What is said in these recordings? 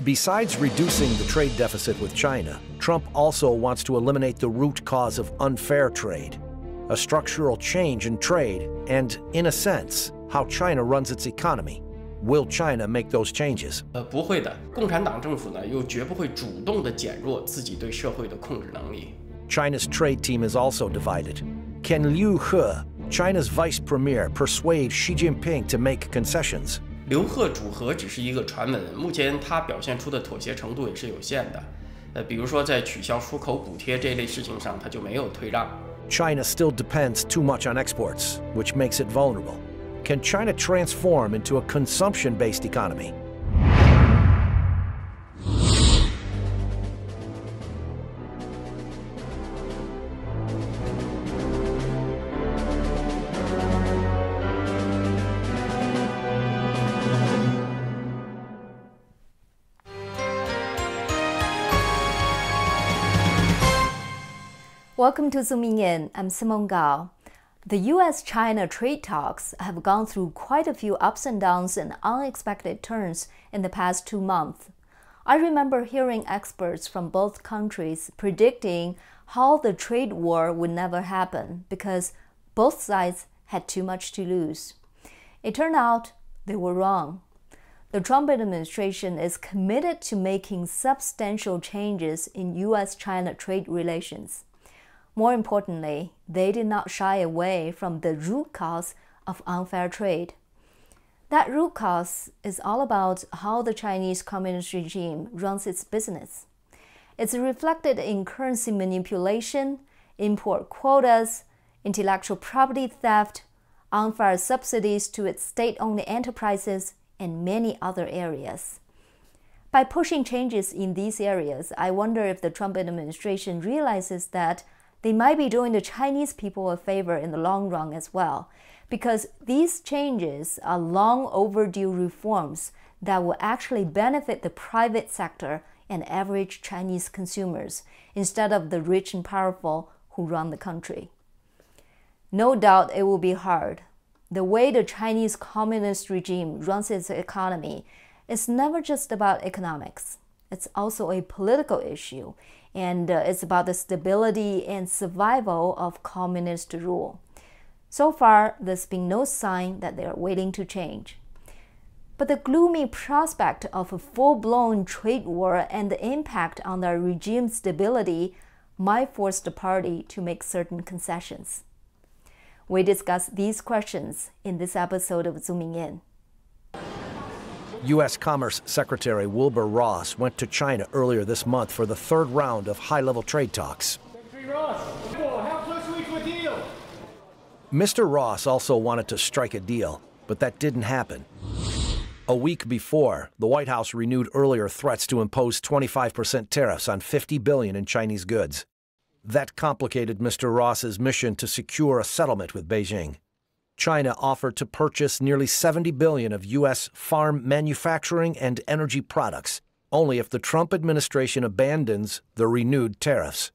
Besides reducing the trade deficit with China, Trump also wants to eliminate the root cause of unfair trade, a structural change in trade, and, in a sense, how China runs its economy. Will China make those changes? 不会的，共产党政府呢又绝不会主动的减弱自己对社会的控制能力。China's trade team is also divided. Can Liu He, China's vice premier, persuade Xi Jinping to make concessions? 刘鹤主和只是一个传闻，目前他表现出的妥协程度也是有限的。比如说在取消出口补贴这类事情上，他就没有退让。China still depends too much on exports, which makes it vulnerable. Can China transform into a consumption-based economy? Welcome to Zooming In. I'm Simone Gao. The U.S.-China trade talks have gone through quite a few ups and downs and unexpected turns in the past 2 months. I remember hearing experts from both countries predicting how the trade war would never happen because both sides had too much to lose. It turned out they were wrong. The Trump administration is committed to making substantial changes in U.S.-China trade relations. More importantly, they did not shy away from the root cause of unfair trade. That root cause is all about how the Chinese Communist regime runs its business. It's reflected in currency manipulation, import quotas, intellectual property theft, unfair subsidies to its state-owned enterprises, and many other areas. By pushing changes in these areas, I wonder if the Trump administration realizes that they might be doing the Chinese people a favor in the long run as well, because these changes are long overdue reforms that will actually benefit the private sector and average Chinese consumers, instead of the rich and powerful who run the country. No doubt it will be hard. The way the Chinese Communist regime runs its economy is never just about economics. It's also a political issue, and it's about the stability and survival of communist rule. So far, there's been no sign that they are willing to change. But the gloomy prospect of a full-blown trade war and the impact on their regime's stability might force the party to make certain concessions. We discuss these questions in this episode of Zooming In. U.S. Commerce Secretary Wilbur Ross went to China earlier this month for the third round of high-level trade talks. Secretary Ross, how close are we to a deal? Mr. Ross also wanted to strike a deal, but that didn't happen. A week before, the White House renewed earlier threats to impose 25% tariffs on $50 billion in Chinese goods. That complicated Mr. Ross's mission to secure a settlement with Beijing. China offered to purchase nearly $70 billion of U.S. farm manufacturing and energy products, only if the Trump administration abandons the renewed tariffs.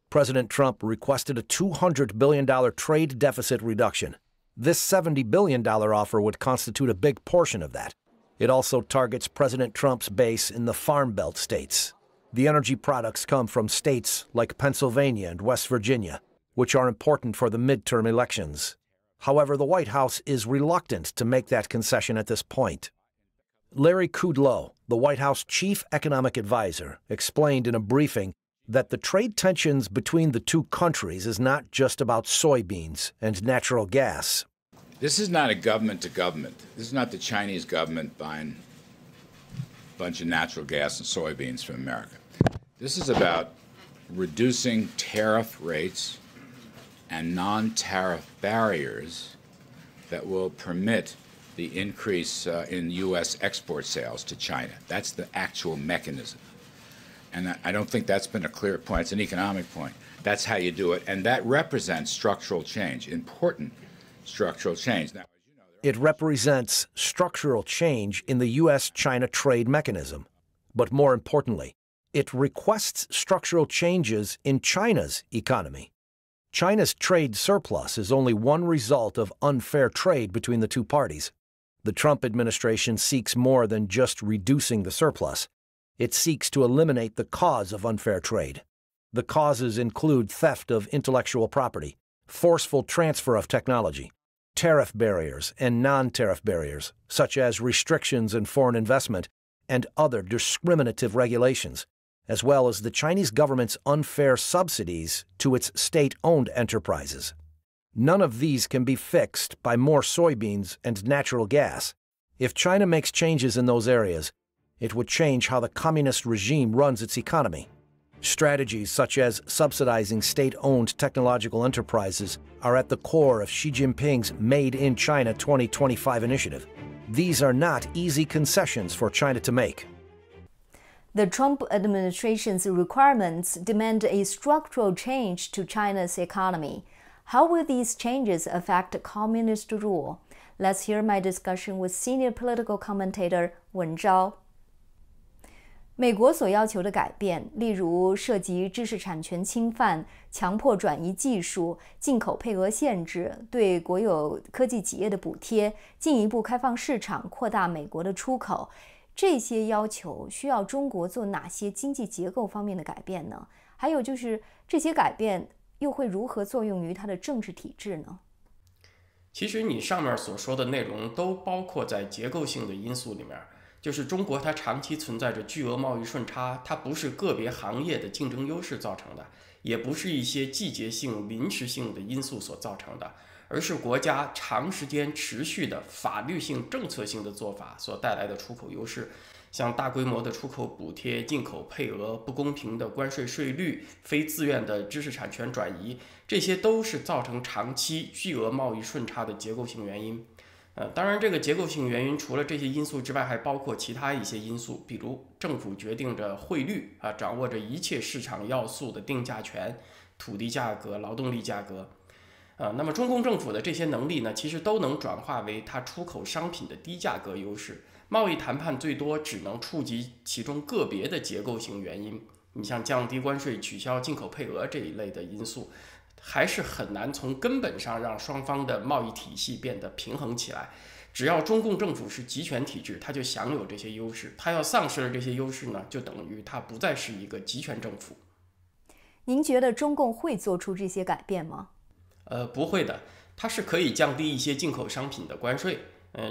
President Trump requested a $200 billion trade deficit reduction. This $70 billion offer would constitute a big portion of that. It also targets President Trump's base in the Farm Belt states. The energy products come from states like Pennsylvania and West Virginia, which are important for the midterm elections. However, the White House is reluctant to make that concession at this point. Larry Kudlow, the White House chief economic advisor, explained in a briefing that the trade tensions between the two countries is not just about soybeans and natural gas. This is not a government to government. This is not the Chinese government buying a bunch of natural gas and soybeans from America. This is about reducing tariff rates and non-tariff barriers that will permit the increase in U.S. export sales to China. That's the actual mechanism. And I don't think that's been a clear point. It's an economic point. That's how you do it. And that represents structural change, important structural change. Now, as you know, it represents structural change in the U.S.-China trade mechanism. But more importantly, it requests structural changes in China's economy. China's trade surplus is only one result of unfair trade between the two parties. The Trump administration seeks more than just reducing the surplus. It seeks to eliminate the cause of unfair trade. The causes include theft of intellectual property, forceful transfer of technology, tariff barriers and non-tariff barriers, such as restrictions in foreign investment and other discriminative regulations, as well as the Chinese government's unfair subsidies to its state-owned enterprises. None of these can be fixed by more soybeans and natural gas. If China makes changes in those areas, it would change how the communist regime runs its economy. Strategies such as subsidizing state-owned technological enterprises are at the core of Xi Jinping's Made in China 2025 initiative. These are not easy concessions for China to make. The Trump administration's requirements demand a structural change to China's economy. How will these changes affect communist rule? Let's hear my discussion with senior political commentator Wen Zhao. 美国所要求的改变，例如涉及知识产权侵犯、强迫转移技术、进口配额限制、对国有科技企业的补贴、进一步开放市场、扩大美国的出口，这些要求需要中国做哪些经济结构方面的改变呢？还有就是这些改变又会如何作用于它的政治体制呢？其实你上面所说的内容都包括在结构性的因素里面。就是中国它长期存在着巨额贸易顺差，它不是个别行业的竞争优势造成的，也不是一些季节性、临时性的因素所造成的，而是国家长时间持续的法律性、政策性的做法所带来的出口优势。像大规模的出口补贴、进口配额、不公平的关税税率、非自愿的知识产权转移，这些都是造成长期巨额贸易顺差的结构性原因。当然，这个结构性原因除了这些因素之外，还包括其他一些因素，比如政府决定着汇率掌握着一切市场要素的定价权，土地价格、劳动力价格。那么中共政府的这些能力呢，其实都能转化为它出口商品的低价格优势。贸易谈判最多只能触及其中个别的结构性原因，你像降低关税、取消进口配额这一类的因素。还是很难从根本上让双方的贸易体系变得平衡起来。只要中共政府是集权体制，它就享有这些优势；它要丧失了这些优势呢，就等于它不再是一个集权政府。您觉得中共会做出这些改变吗？不会的，它是可以降低一些进口商品的关税，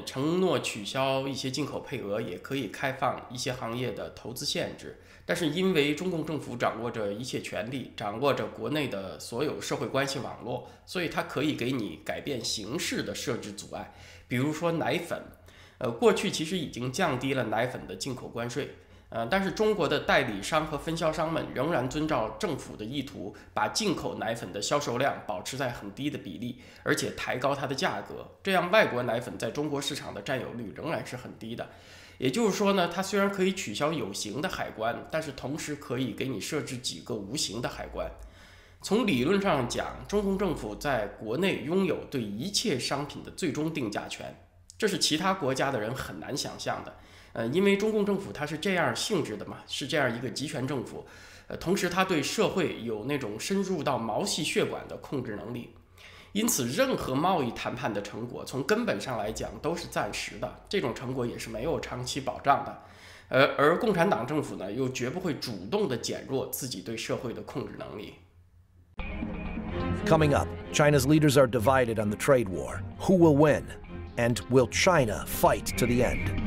承诺取消一些进口配额，也可以开放一些行业的投资限制。但是因为中共政府掌握着一切权力，掌握着国内的所有社会关系网络，所以它可以给你改变形式的设置阻碍。比如说奶粉，过去其实已经降低了奶粉的进口关税，但是中国的代理商和分销商们仍然遵照政府的意图，把进口奶粉的销售量保持在很低的比例，而且抬高它的价格，这样外国奶粉在中国市场的占有率仍然是很低的。也就是说呢，它虽然可以取消有形的海关，但是同时可以给你设置几个无形的海关。从理论上讲，中共政府在国内拥有对一切商品的最终定价权，这是其他国家的人很难想象的。因为中共政府它是这样性质的嘛，是这样一个集权政府，同时它对社会有那种深入到毛细血管的控制能力。因此，任何贸易谈判的成果，从根本上来讲都是暂时的，这种成果也是没有长期保障的。而共产党政府呢，又绝不会主动的减弱自己对社会的控制能力。Coming up, China's leaders are divided on the trade war. Who will win? And will China fight to the end?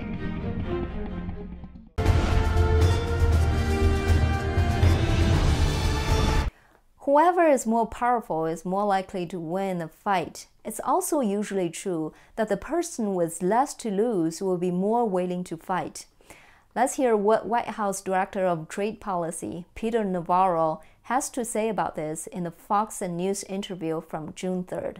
Whoever is more powerful is more likely to win a fight. It's also usually true that the person with less to lose will be more willing to fight. Let's hear what White House Director of Trade Policy, Peter Navarro, has to say about this in the Fox News interview from June 3rd.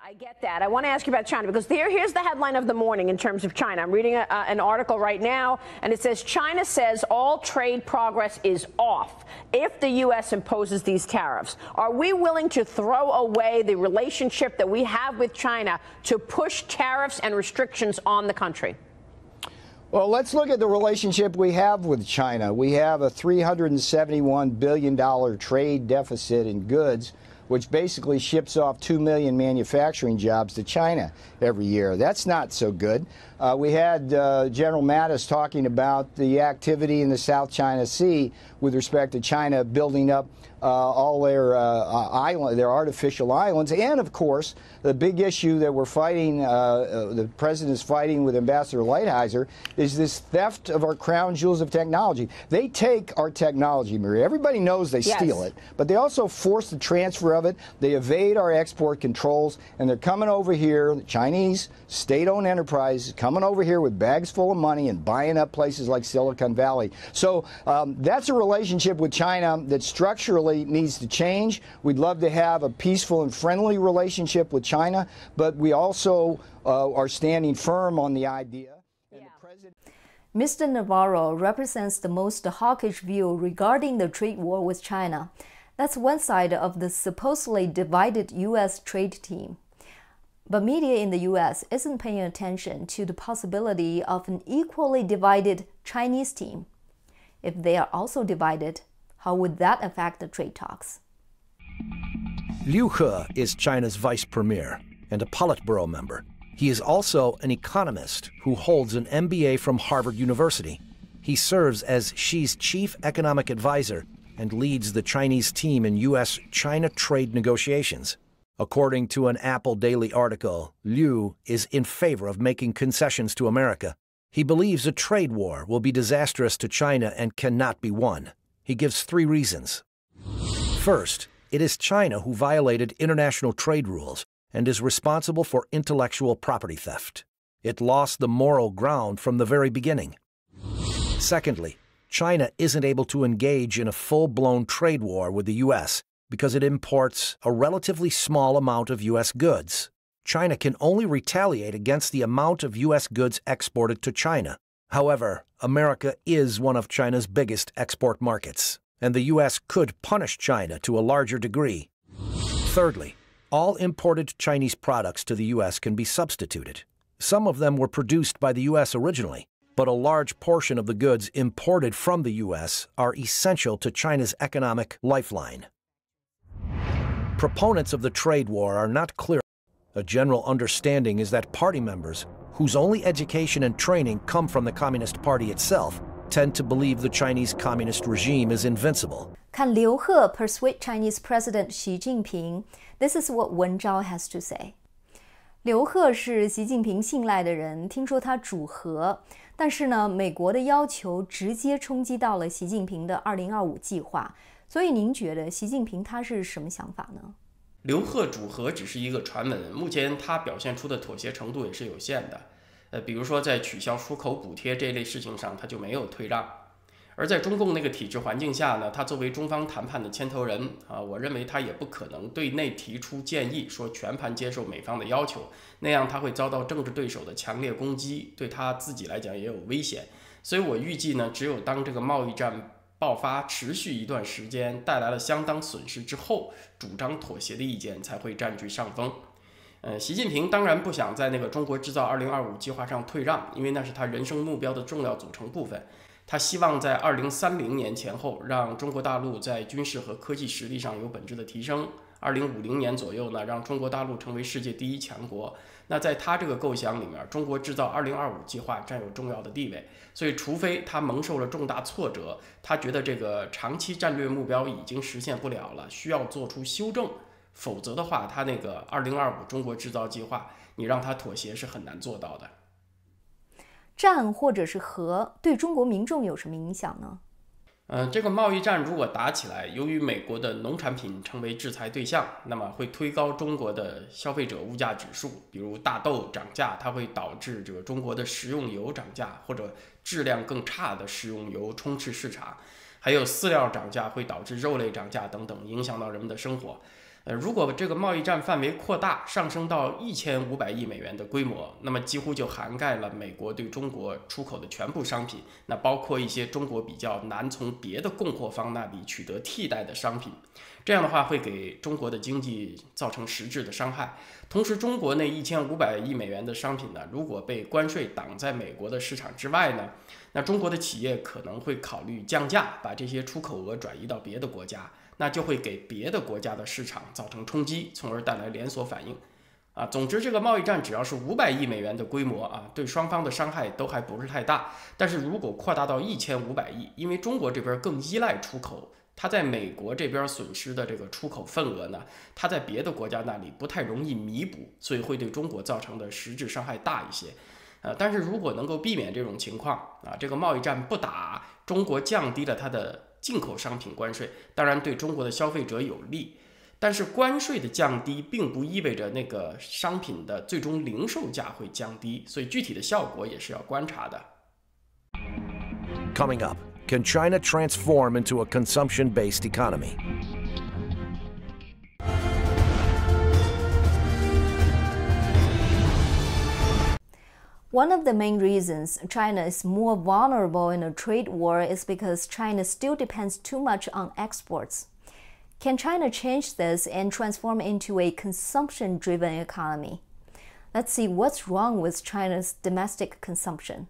I get that. I want to ask you about China because here's the headline of the morning in terms of China. I'm reading an article right now, and it says China says all trade progress is off if the U.S. imposes these tariffs. Are we willing to throw away the relationship that we have with China to push tariffs and restrictions on the country? Well, let's look at the relationship we have with China. We have a $371 billion trade deficit in goods which basically ships off 2 million manufacturing jobs to China every year. That's not so good. We had General Mattis talking about the activity in the South China Sea with respect to China building up all their their artificial islands, and of course the big issue that we're fighting, the president is fighting with Ambassador Lighthizer, is this theft of our crown jewels of technology. They take our technology, Maria. Everybody knows they steal it, but they also force the transfer of it. They evade our export controls, and they're coming over here. The Chinese state-owned enterprises coming over here with bags full of money and buying up places like Silicon Valley. So that's a relationship with China that structurally needs to change. We'd love to have a peaceful and friendly relationship with China, but we also are standing firm on the idea. Mr. Navarro represents the most hawkish view regarding the trade war with China. That's one side of the supposedly divided U.S. trade team. But media in the U.S. isn't paying attention to the possibility of an equally divided Chinese team. If they are also divided, how would that affect the trade talks? Liu He is China's vice premier and a Politburo member. He is also an economist who holds an MBA from Harvard University. He serves as Xi's chief economic advisor and leads the Chinese team in U.S.-China trade negotiations. According to an Apple Daily article, Liu is in favor of making concessions to America. He believes a trade war will be disastrous to China and cannot be won. He gives 3 reasons. First, it is China who violated international trade rules and is responsible for intellectual property theft. It lost the moral ground from the very beginning. Secondly, China isn't able to engage in a full-blown trade war with the U.S. because it imports a relatively small amount of U.S. goods. China can only retaliate against the amount of U.S. goods exported to China. However, America is one of China's biggest export markets, and the U.S. could punish China to a larger degree. Thirdly, all imported Chinese products to the U.S. can be substituted. Some of them were produced by the U.S. originally, but a large portion of the goods imported from the U.S. are essential to China's economic lifeline. Proponents of the trade war are not clear. A general understanding is that party members, whose only education and training come from the Communist Party itself, tend to believe the Chinese Communist regime is invincible. 看刘鹤 persuade Chinese President Xi Jinping. This is what Wen Zhao has to say. 刘鹤是习近平信赖的人，听说他主和，但是呢，美国的要求直接冲击到了习近平的2025计划。所以您觉得习近平他是什么想法呢？刘鹤主和只是一个传闻，目前他表现出的妥协程度也是有限的。比如说在取消出口补贴这类事情上，他就没有退让。而在中共那个体制环境下呢，他作为中方谈判的牵头人我认为他也不可能对内提出建议，说全盘接受美方的要求，那样他会遭到政治对手的强烈攻击，对他自己来讲也有危险。所以我预计呢，只有当这个贸易战爆发持续一段时间，带来了相当损失之后，主张妥协的意见才会占据上风。习近平当然不想在那个中国制造2025计划上退让，因为那是他人生目标的重要组成部分。他希望在2030年前后，让中国大陆在军事和科技实力上有本质的提升。2050年左右呢，让中国大陆成为世界第1强国。那在他这个构想里面，中国制造2025计划占有重要的地位。所以，除非他蒙受了重大挫折，他觉得这个长期战略目标已经实现不了了，需要做出修正。否则的话，他那个2025中国制造计划，你让他妥协是很难做到的。战或者是和对中国民众有什么影响呢？这个贸易战如果打起来，由于美国的农产品成为制裁对象，那么会推高中国的消费者物价指数，比如大豆涨价，它会导致这个中国的食用油涨价，或者质量更差的食用油充斥市场，还有饲料涨价会导致肉类涨价等等，影响到人们的生活。如果这个贸易战范围扩大，上升到1500亿美元的规模，那么几乎就涵盖了美国对中国出口的全部商品，那包括一些中国比较难从别的供货方那里取得替代的商品。这样的话会给中国的经济造成实质的伤害。同时，中国那1500亿美元的商品呢，如果被关税挡在美国的市场之外呢，那中国的企业可能会考虑降价，把这些出口额转移到别的国家，那就会给别的国家的市场造成冲击，从而带来连锁反应。总之，这个贸易战只要是500亿美元的规模对双方的伤害都还不是太大。但是如果扩大到1500亿，因为中国这边更依赖出口，它在美国这边损失的这个出口份额呢，它在别的国家那里不太容易弥补，所以会对中国造成的实质伤害大一些。但是如果能够避免这种情况这个贸易战不打，中国降低了它的进口商品关税，当然对中国的消费者有利。但是关税的降低并不意味着那个商品的最终零售价会降低，所以具体的效果也是要观察的。Coming up, can China transform into a consumption-based economy? One of the main reasons China is more vulnerable in a trade war is because China still depends too much on exports. Can China change this and transform into a consumption-driven economy? Let's see what's wrong with China's domestic consumption.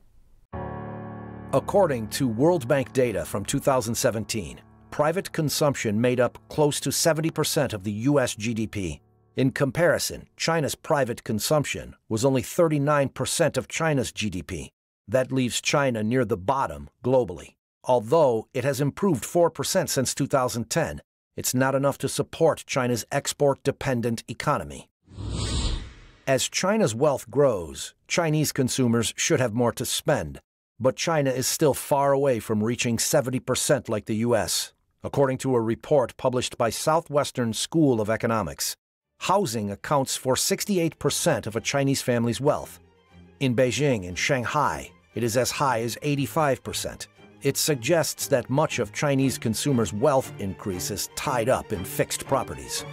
According to World Bank data from 2017, private consumption made up close to 70% of the U.S. GDP. In comparison, China's private consumption was only 39% of China's GDP. That leaves China near the bottom globally. Although it has improved 4% since 2010, it's not enough to support China's export-dependent economy. As China's wealth grows, Chinese consumers should have more to spend, but China is still far away from reaching 70% like the U.S. According to a report published by Southwestern School of Economics, housing accounts for 68% of a Chinese family's wealth. In Beijing and Shanghai, it is as high as 85%. It suggests that much of Chinese consumers' wealth increase is tied up in fixed properties.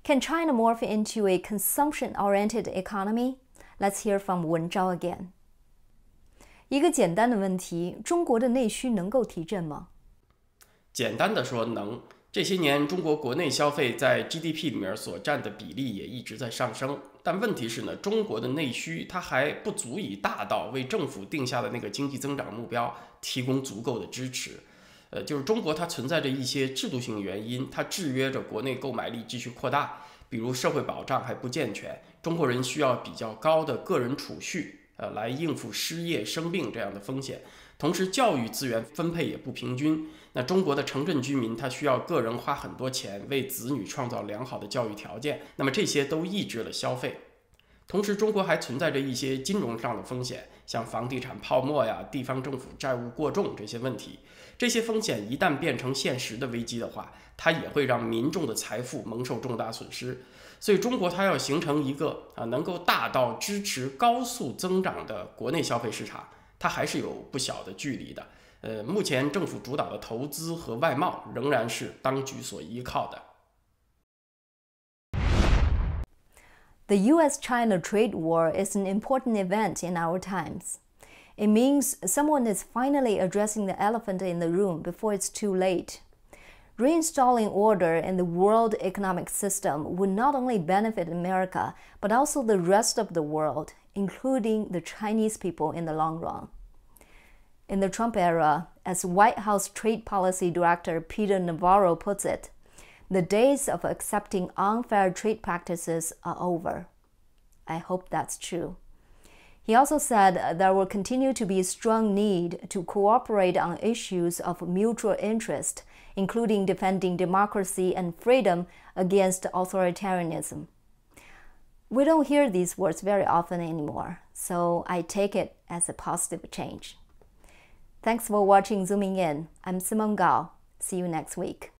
Can China morph into a consumption-oriented economy? Let's hear from 文昭 again. 一个简单的问题，中国的内需能够提振吗？简单的说能。这些年，中国国内消费在 GDP 里面所占的比例也一直在上升，但问题是呢，中国的内需它还不足以大到为政府定下的那个经济增长目标提供足够的支持。就是中国它存在着一些制度性原因，它制约着国内购买力继续扩大，比如社会保障还不健全，中国人需要比较高的个人储蓄，来应付失业、生病这样的风险。同时，教育资源分配也不平均。那中国的城镇居民，他需要个人花很多钱为子女创造良好的教育条件，那么这些都抑制了消费。同时，中国还存在着一些金融上的风险，像房地产泡沫呀、地方政府债务过重这些问题。这些风险一旦变成现实的危机的话，它也会让民众的财富蒙受重大损失。所以，中国它要形成一个能够大到支持高速增长的国内消费市场，它还是有不小的距离的。目前政府主导的投资和外贸仍然是当局所依靠的。The US-China trade war is an important event in our times. It means someone is finally addressing the elephant in the room before it's too late. Reinstalling order in the world economic system would not only benefit America, but also the rest of the world, including the Chinese people in the long run. In the Trump era, as White House Trade Policy Director Peter Navarro puts it, the days of accepting unfair trade practices are over. I hope that's true. He also said there will continue to be a strong need to cooperate on issues of mutual interest, including defending democracy and freedom against authoritarianism. We don't hear these words very often anymore, so I take it as a positive change. Thanks for watching Zooming In. I'm Simone Gao. See you next week.